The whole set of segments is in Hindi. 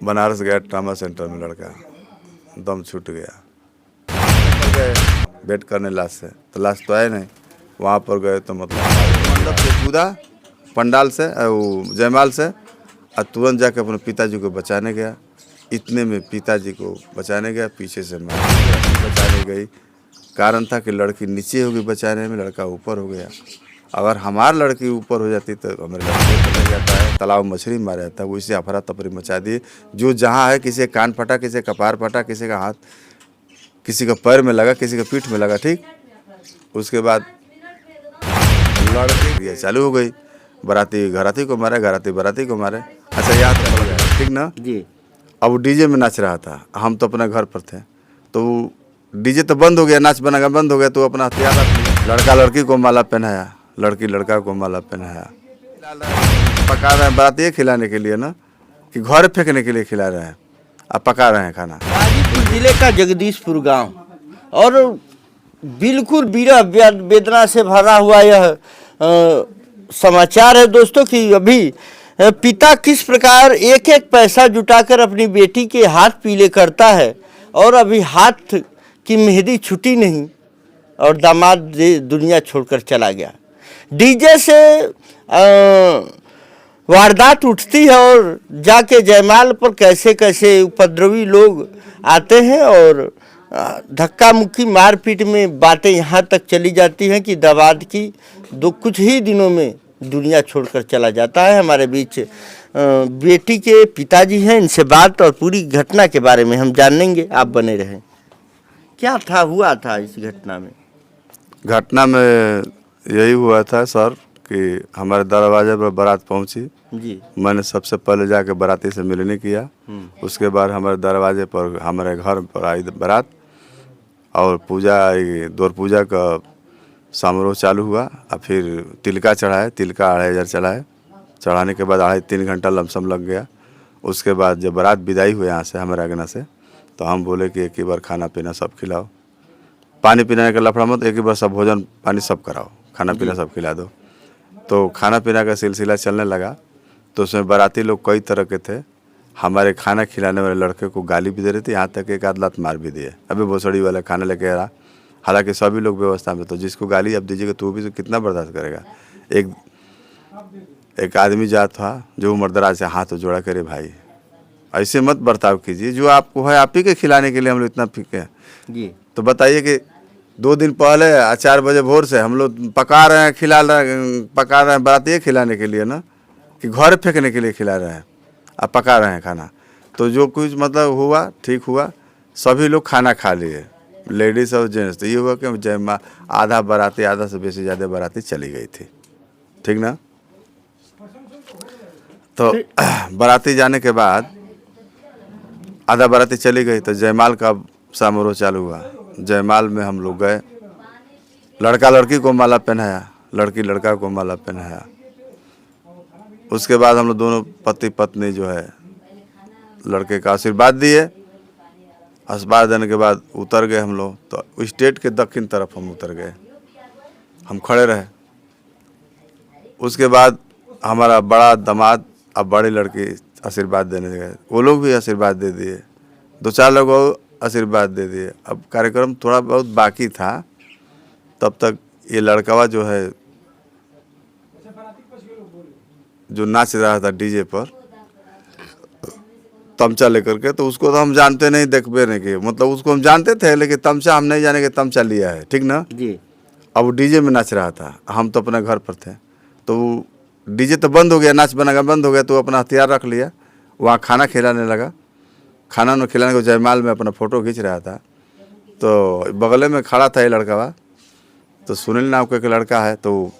बनारस गया, ट्रामा सेंटर में लड़का दम छूट गया। वेट करने लाश से, तो लाश तो आए नहीं। वहाँ पर गए तो मतलब मंडप से कूदा, पंडाल से, वो जयमाल से, और तुरंत जाके अपने पिताजी को बचाने गया। इतने में पिताजी को बचाने गया, पीछे से मैं बचाने गई। कारण था कि लड़की नीचे होगी बचाने में, लड़का ऊपर हो गया। अगर हमारी लड़की ऊपर हो जाती तो हमारे लड़के चले जाता है, तालाब मछली मार जाता है। वो इसे अफरा तफरी मचा दिए। जो जहाँ है, किसी कान फटा, किसी का कपार फटा, किसी का हाथ, किसी का पैर में लगा, किसी का पीठ में लगा। ठीक, उसके बाद लड़की चालू हो गई, बाराती घराती को मारे, घराती बाराती को मारे। अच्छा याद है, ठीक ना जी। अब वो डीजे में नाच रहा था, हम तो अपने घर पर थे, तो डीजे तो बंद हो गया, नाच बना बंद हो गया। तो अपना हथियार रख लिया, लड़का लड़की को माला पहनाया, लड़की लड़का को माला पहनाया। पका रहे हैं बाराती खिलाने के लिए ना, कि घर फेंकने के लिए खिला रहे हैं, अब पका रहे हैं खाना। गाजीपुर जिले का जगदीशपुर गांव, और बिल्कुल विरह वेदना से भरा हुआ यह समाचार है दोस्तों कि अभी पिता किस प्रकार एक एक पैसा जुटाकर अपनी बेटी के हाथ पीले करता है, और अभी हाथ की मेहंदी छुटी नहीं और दामाद दुनिया छोड़कर चला गया। डीजे से वारदात उठती है और जाके जयमाल पर कैसे कैसे उपद्रवी लोग आते हैं और धक्का मुक्की मारपीट में बातें यहाँ तक चली जाती हैं कि दामाद की कुछ ही दिनों में दुनिया छोड़कर चला जाता है। हमारे बीच बेटी के पिताजी हैं, इनसे बात और पूरी घटना के बारे में हम जानेंगे। आप बने रहें। क्या था, हुआ था इस घटना में? घटना में यही हुआ था सर कि हमारे दरवाजे पर बारात पहुंची जी। मैंने सबसे पहले जाके बाराती से मिलने किया। उसके बाद हमारे दरवाजे पर, हमारे घर पर आई बारात और पूजा, दौर पूजा का समारोह चालू हुआ। और फिर तिलका चढ़ाए, तिलका 2500 चढ़ाए। चढ़ाने के बाद 2.5-3 घंटा लमसम लग गया। उसके बाद जब बारात विदाई हुए यहाँ से, हमारे आगना से, तो हम बोले कि एक ही बार खाना पीना सब खिलाओ, पानी पीने का लफड़ा मत, एक ही बार सब भोजन पानी सब कराओ, खाना पीना सब खिला दो। तो खाना पीना का सिलसिला चलने लगा। तो उसमें बाराती लोग कई तरह के थे। हमारे खाना खिलाने वाले लड़के को गाली भी दे रहे थे, यहाँ तक एक आध लात मार भी दिए, अभी भोसड़ी वाला खाना लेके आ रहा। हालांकि सभी लोग व्यवस्था में, तो जिसको गाली अब दीजिएगा तो वो भी तो कितना बर्दाश्त करेगा। एक आदमी जात था जो उम्रदराज से हाथ जोड़ा करे, भाई ऐसे मत बर्ताव कीजिए, जो आपको है आप ही के खिलाने के लिए हम लोग इतना फीके हैं जी। तो बताइए कि 2 दिन पहले 4 बजे भोर से हम लोग पका रहे हैं, पका रहे हैं बाराती खिलाने के लिए ना, कि घर फेंकने के लिए खिला रहे हैं, अब पका रहे हैं खाना। तो जो कुछ मतलब हुआ ठीक हुआ, सभी लोग खाना खा लिए, लेडीज़ और जेंट्स। तो ये हुआ कि जयमाल आधा बाराती, आधा से बेसी ज़्यादा बाराती चली गई थी, ठीक ना। तो बाराती जाने के बाद आधा बाराती चली गई, तो जयमाल का समारोह चालू हुआ। जयमाल में हम लोग गए, लड़का लड़की को माला पहनाया, लड़की लड़का को माला पहनाया। उसके बाद हम लोग दोनों पति पत्नी जो है लड़के का आशीर्वाद दिए। आशीर्वाद देने के बाद उतर गए हम लोग। तो स्टेट के दक्षिण तरफ हम उतर गए, हम खड़े रहे। उसके बाद हमारा बड़ा दामाद अब बड़ी लड़की आशीर्वाद देने गए, वो लोग भी आशीर्वाद दे दिए, 2-4 लोग और आशीर्वाद दे दिए। अब कार्यक्रम थोड़ा बहुत बाकी था, तब तक ये लड़कवा जो है जो नाच रहा था डीजे पर तमचा लेकर के, तो उसको तो हम जानते नहीं, देखबे नहीं किए, मतलब उसको हम जानते थे लेकिन तमचा हम नहीं जाने के तमचा लिया है, ठीक ना जी। अब वो डीजे में नाच रहा था, हम तो अपने घर पर थे। तो डीजे तो बंद हो गया, नाच बना बंद हो गया, तो अपना हथियार रख लिया, वहाँ खाना खिलाने लगा। खाना न खिलाने को जयमाल में अपना फ़ोटो खींच रहा था। तो बगल में खड़ा था ये लड़का, तो सुनील नाम का एक लड़का है, तो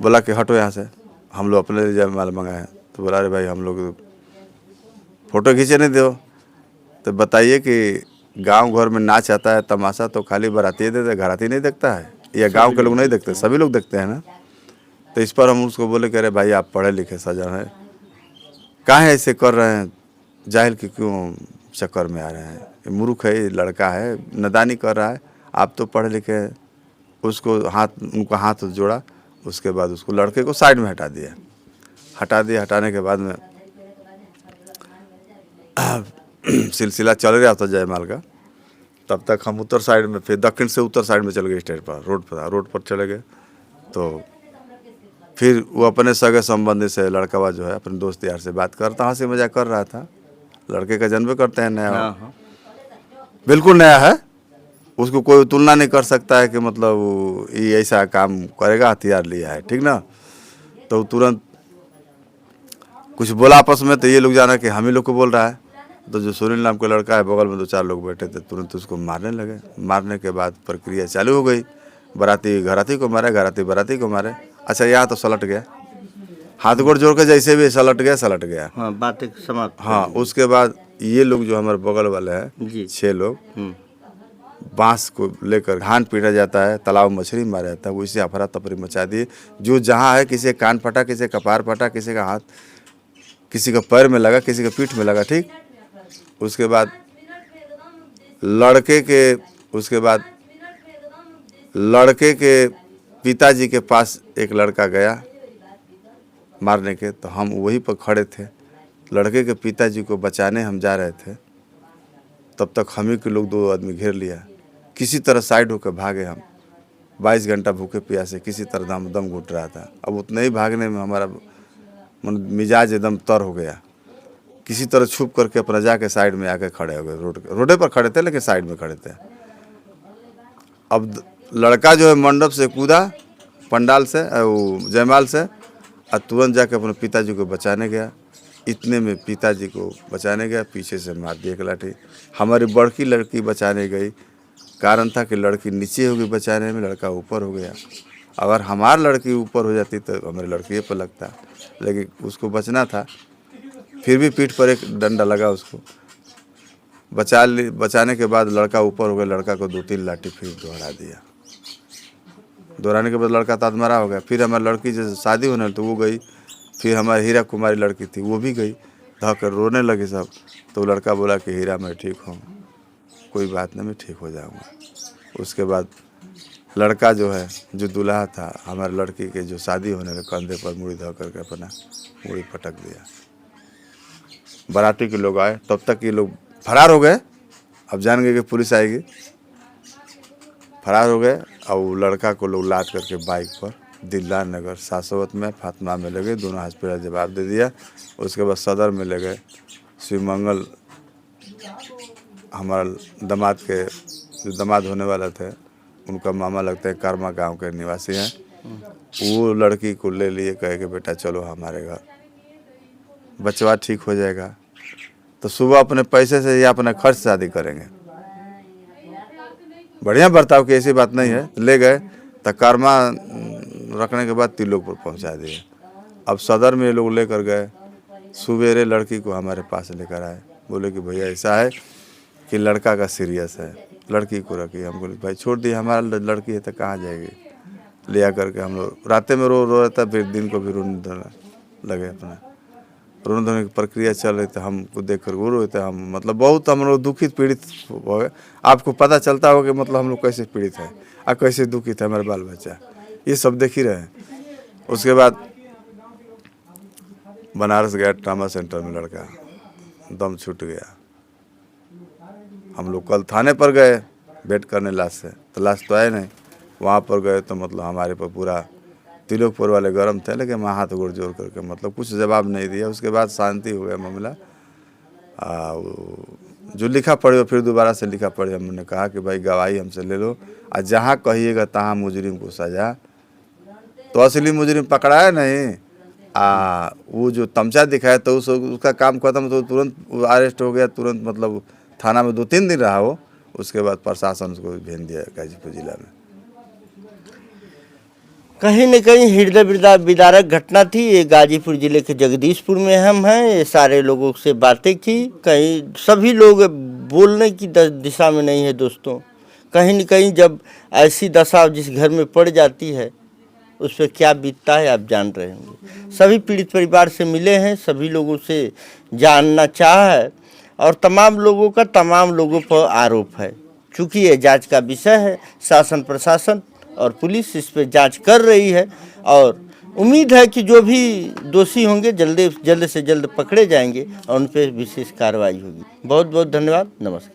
बोला कि हटो यहाँ से, हम लोग अपने लिए जयमाल मंगाए। तो बोला अरे भाई हम लोग फ़ोटो खींचे नहीं दो। तो बताइए कि गांव घर में नाच आता है, तमाशा तो खाली बाराती देते, घराती नहीं देखता है, या गांव के लोग नहीं देखते, सभी लोग देखते हैं ना। तो इस पर हम उसको बोले कि अरे भाई आप पढ़े लिखे सजन है, काहे ऐसे कर रहे हैं, जाहिल के क्यों चक्कर में आ रहे हैं, मूर्ख है, लड़का है, नादानी कर रहा है, आप तो पढ़े लिखे हैं। उसको उनका हाथ जोड़ा। उसके बाद उसको लड़के को साइड में हटा दिया। हटाने के बाद में सिलसिला चल रहा था जयमाल का, तब तक हम उत्तर साइड में, फिर दक्षिण से उत्तर साइड में चल गए, स्टेट पर रोड पर चले गए। तो फिर वो अपने सगे संबंधी से लड़का जो है अपने दोस्त यार से बात करता, हंसी मजाक कर रहा था। लड़के का जन्म करते हैं नया, बिल्कुल नया है, उसको कोई तुलना नहीं कर सकता है कि मतलब ये ऐसा काम करेगा, हथियार लिया है, ठीक ना। तो तुरंत कुछ बोला आपस में, तो ये लोग जाना कि हम ही लोग को बोल रहा है। तो जो सुनील नाम का लड़का है, बगल में 2-4 लोग बैठे थे, तुरंत उसको मारने लगे। मारने के बाद प्रक्रिया चालू हो गई, बाराती घराती को मारे, घराती बाराती को मारे। अच्छा, यहाँ तो सलट गया, हाथ गोड़ जोड़ के जैसे भी सलट गया। हाँ, बातें समाप्त। हाँ, उसके बाद ये लोग जो हमारे बगल वाले हैं 6 लोग, बांस को लेकर धान पीटा जाता है, तालाब मछली मारा जाता है, वो इसे अफरा तफरी मचा दिए। जो जहाँ है, किसी कान फटा, किसी का कपार फटा, किसी का हाथ, किसी का पैर में लगा, किसी का पीठ में लगा, ठीक। उसके बाद लड़के के पिताजी के पास एक लड़का गया मारने के, तो हम वहीं पर खड़े थे। लड़के के पिताजी को बचाने हम जा रहे थे, तब तक हम ही के लोग 2 आदमी घेर लिया। किसी तरह साइड होकर भागे हम। 22 घंटा भूखे प्यासे किसी तरह दम घुट रहा था। अब उतने ही भागने में हमारा मिजाज एकदम तर हो गया। किसी तरह छुप करके अपना जाके साइड में आके खड़े हो गए। रोडे पर खड़े थे, लेकिन साइड में खड़े थे। अब लड़का जो है मंडप से कूदा, पंडाल से, जयमाल से, और तुरंत जाके अपने पिताजी को बचाने गया। इतने में पिताजी को बचाने गया, पीछे से मार दिया एक लाठी। हमारी बड़की लड़की बचाने गई, कारण था कि लड़की नीचे होगी बचाने में, लड़का ऊपर हो गया। अगर हमारी लड़की ऊपर हो जाती तो हमारी लड़की पर लगता, लेकिन उसको बचना था। फिर भी पीठ पर एक डंडा लगा, उसको बचाने के बाद लड़का ऊपर हो गया। लड़का को 2-3 लाठी फिर दोहरा दिया। दोहराने के बाद लड़का तादमरा हो गया। फिर हमारी लड़की जैसे शादी होने तो वो गई। फिर हमारी हीरा कुमारी लड़की थी, वो भी गई। धोकर रोने लगे सब। तो लड़का बोला कि हीरा मैं ठीक हूँ, कोई बात नहीं, मैं ठीक हो जाऊँगा। उसके बाद लड़का जो है, जो दूल्हा था, हमारे लड़की के जो शादी होने के कंधे पर मुड़ी धो करके अपना मुड़ी पटक दिया। बाराती के लोग आए, तब तक ये लोग फरार हो गए। अब जान गए कि पुलिस आएगी, फरार हो गए। और लड़का को लोग लाद करके बाइक पर दिलदार नगर, सासवत में, फातिमा में ले गए। दोनों हॉस्पिटल जवाब दे दिया। उसके बाद सदर में ले गए। शिवमंगल हमारा दामाद के, जो दामाद होने वाले थे, उनका मामा लगता है, कर्मा गांव के निवासी हैं। वो लड़की को ले लिए, कहे कि बेटा चलो हमारे घर, बचवा ठीक हो जाएगा। तो सुबह अपने पैसे से या अपने खर्च शादी करेंगे। बढ़िया बर्ताव की, ऐसी बात नहीं है। ले गए तो कर्मा रखने के बाद तिलोक पर पहुंचा दिए। अब सदर में ये लोग लेकर गए। सुबेरे लड़की को हमारे पास लेकर आए, बोले कि भैया ऐसा है कि लड़का का सीरियस है, लड़की को रखिए। हम बोले भाई छोड़ दिए, हमारा लड़की है तो कहाँ जाएगी। लिया करके हम लोग रातें में रो रहता, फिर दिन को भी रोने धोने लगे। अपना रोने धोने की प्रक्रिया चल रही थी। हमको देख कर वो रोए थे। हम मतलब बहुत हम लोग दुखित पीड़ित हो गए। आपको पता चलता होगा कि मतलब हम लोग कैसे पीड़ित हैं और कैसे दुखित है हमारे बाल बच्चा, ये सब देख ही रहे हैं। उसके बाद बनारस गया, ट्रामा सेंटर में लड़का दम छूट गया। हम लोग कल थाने पर गए वेट करने लाश से, तो लाश तो आए नहीं। वहाँ पर गए तो मतलब हमारे पर पूरा तिलोकपुर वाले गरम थे, लेकिन मैं हाथ गोड़ जोड़ करके मतलब कुछ जवाब नहीं दिया। उसके बाद शांति हो गया मामला। जो लिखा पढ़े फिर दोबारा से लिखा पढ़े। हमने कहा कि भाई गवाही हमसे ले लो, और जहाँ कहिएगा तहाँ मुजरिम को सजा। तो असली मुजरिम पकड़ाया नहीं, वो जो तमचा दिखाया तो उसका काम खत्म, तो तुरंत अरेस्ट हो गया। तुरंत मतलब थाना में 2-3 दिन रहा वो। उसके बाद प्रशासन उसको भेज दिया गाजीपुर जिला में। कहीं न कहीं हृदय विदारक घटना थी। ये गाजीपुर जिले के जगदीशपुर में हम हैं। ये सारे लोगों से बातें की, कहीं सभी लोग बोलने की दिशा में नहीं है दोस्तों। कहीं न कहीं जब ऐसी दशा जिस घर में पड़ जाती है, उस पर क्या बीतता है आप जान रहे होंगे। सभी पीड़ित परिवार से मिले हैं, सभी लोगों से जानना चाहा है, और तमाम लोगों का तमाम लोगों पर आरोप है। चूँकि ये जांच का विषय है, शासन प्रशासन और पुलिस इस पर जांच कर रही है, और उम्मीद है कि जो भी दोषी होंगे जल्द से जल्द पकड़े जाएंगे और उन पर विशेष कार्रवाई होगी। बहुत बहुत धन्यवाद। नमस्कार।